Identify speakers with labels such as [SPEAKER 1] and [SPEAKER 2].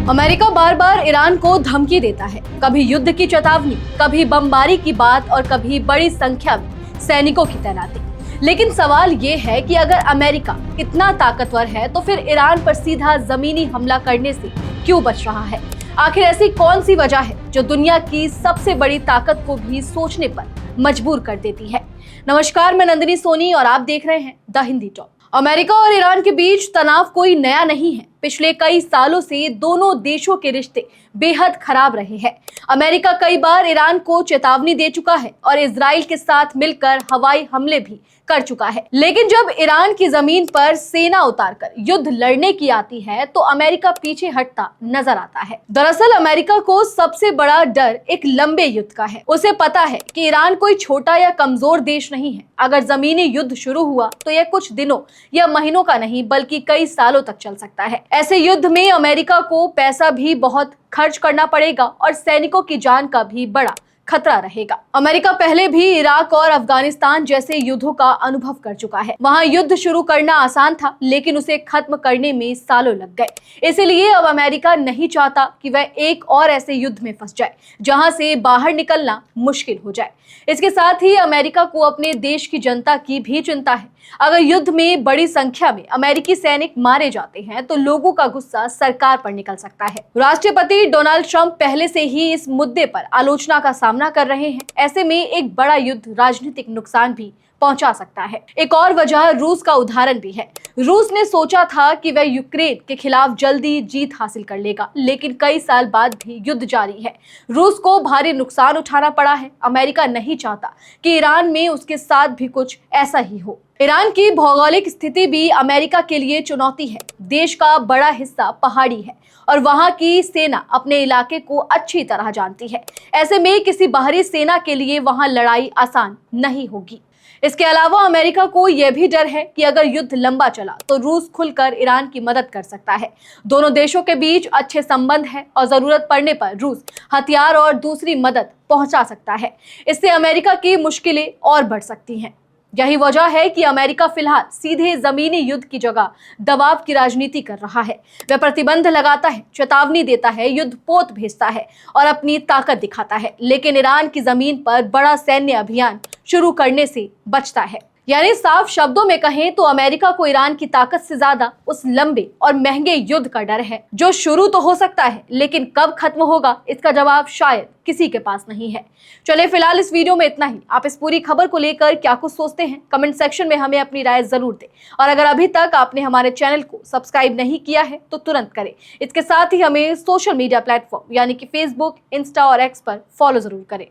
[SPEAKER 1] America बार बार Iran को धमकी देता है, कभी युद्ध की चेतावनी, कभी बमबारी की बात और कभी बड़ी संख्या में सैनिकों की तैनाती। लेकिन सवाल ये है कि अगर अमेरिका इतना ताकतवर है तो फिर ईरान पर सीधा जमीनी हमला करने से क्यों बच रहा है? आखिर ऐसी कौन सी वजह है जो दुनिया की सबसे बड़ी ताकत को भी सोचने पर मजबूर कर देती है? नमस्कार, मैं नंदिनी सोनी और आप देख रहे हैं द हिंदी टॉक। अमेरिका और ईरान के बीच तनाव कोई नया नहीं है। पिछले कई सालों से दोनों देशों के रिश्ते बेहद खराब रहे हैं। अमेरिका कई बार ईरान को चेतावनी दे चुका है और इजराइल के साथ मिलकर हवाई हमले भी कर चुका है। लेकिन जब ईरान की जमीन पर सेना उतारकर युद्ध लड़ने की आती है तो अमेरिका पीछे हटता नजर आता है। दरअसल अमेरिका को सबसे बड़ा डर एक लंबे युद्ध का है। उसे पता है कि ईरान कोई छोटा या कमजोर देश नहीं है। अगर जमीनी युद्ध शुरू हुआ तो यह कुछ दिनों या महीनों का नहीं बल्कि कई सालों तक चल सकता है। ऐसे युद्ध में अमेरिका को पैसा भी बहुत खर्च करना पड़ेगा और सैनिकों की जान का भी बड़ा खतरा रहेगा। अमेरिका पहले भी इराक और अफगानिस्तान जैसे युद्धों का अनुभव कर चुका है। वहां युद्ध शुरू करना आसान था, लेकिन उसे खत्म करने में सालों लग गए। इसलिए अब अमेरिका नहीं चाहता कि वह एक और ऐसे युद्ध में फंस जाए जहां से बाहर निकलना मुश्किल हो जाए। इसके साथ ही अमेरिका को अपने देश की जनता की भी चिंता है। अगर युद्ध में बड़ी संख्या में अमेरिकी सैनिक मारे जाते हैं तो लोगों का गुस्सा सरकार पर निकल सकता है। राष्ट्रपति डोनाल्ड ट्रंप पहले से ही इस मुद्दे पर आलोचना का सामना कर रहे हैं। ऐसे में एक बड़ा युद्ध राजनीतिक नुकसान भी पहुंचा सकता है। एक और वजह रूस का उदाहरण भी है। रूस ने सोचा था कि वह यूक्रेन के खिलाफ जल्दी जीत हासिल कर लेगा, लेकिन कई साल बाद भी युद्ध जारी है। रूस को भारी नुकसान उठाना पड़ा है। अमेरिका नहीं चाहता कि ईरान में उसके साथ भी कुछ ऐसा ही हो। ईरान की भौगोलिक स्थिति भी अमेरिका के लिए चुनौती है। देश का बड़ा हिस्सा पहाड़ी है और वहां की सेना अपने इलाके को अच्छी तरह जानती है। ऐसे में किसी बाहरी सेना के लिए वहां लड़ाई आसान नहीं होगी। इसके अलावा अमेरिका को यह भी डर है कि अगर युद्ध लंबा चला तो रूस खुलकर ईरान की मदद कर सकता है। दोनों देशों के बीच अच्छे संबंध हैं और जरूरत पड़ने पर रूस हथियार और दूसरी मदद पहुंचा सकता है। इससे अमेरिका की मुश्किलें और बढ़ सकती हैं। यही वजह है कि अमेरिका फिलहाल सीधे जमीनी युद्ध की जगह दबाव की राजनीति कर रहा है। वह प्रतिबंध लगाता है, चेतावनी देता है, युद्ध पोत भेजता है और अपनी ताकत दिखाता है, लेकिन ईरान की जमीन पर बड़ा सैन्य अभियान शुरू करने से बचता है। यानी साफ शब्दों में कहें तो अमेरिका को ईरान की ताकत से ज्यादा उस लंबे और महंगे युद्ध का डर है जो शुरू तो हो सकता है, लेकिन कब खत्म होगा इसका जवाब शायद किसी के पास नहीं है। चलिए फिलहाल इस वीडियो में इतना ही। आप इस पूरी खबर को लेकर क्या कुछ सोचते हैं कमेंट सेक्शन में हमें अपनी राय जरूर दें। और अगर अभी तक आपने हमारे चैनल को सब्सक्राइब नहीं किया है तो तुरंत करें। इसके साथ ही हमें सोशल मीडिया प्लेटफॉर्म यानी कि फेसबुक, इंस्टा और एक्स पर फॉलो जरूर करें।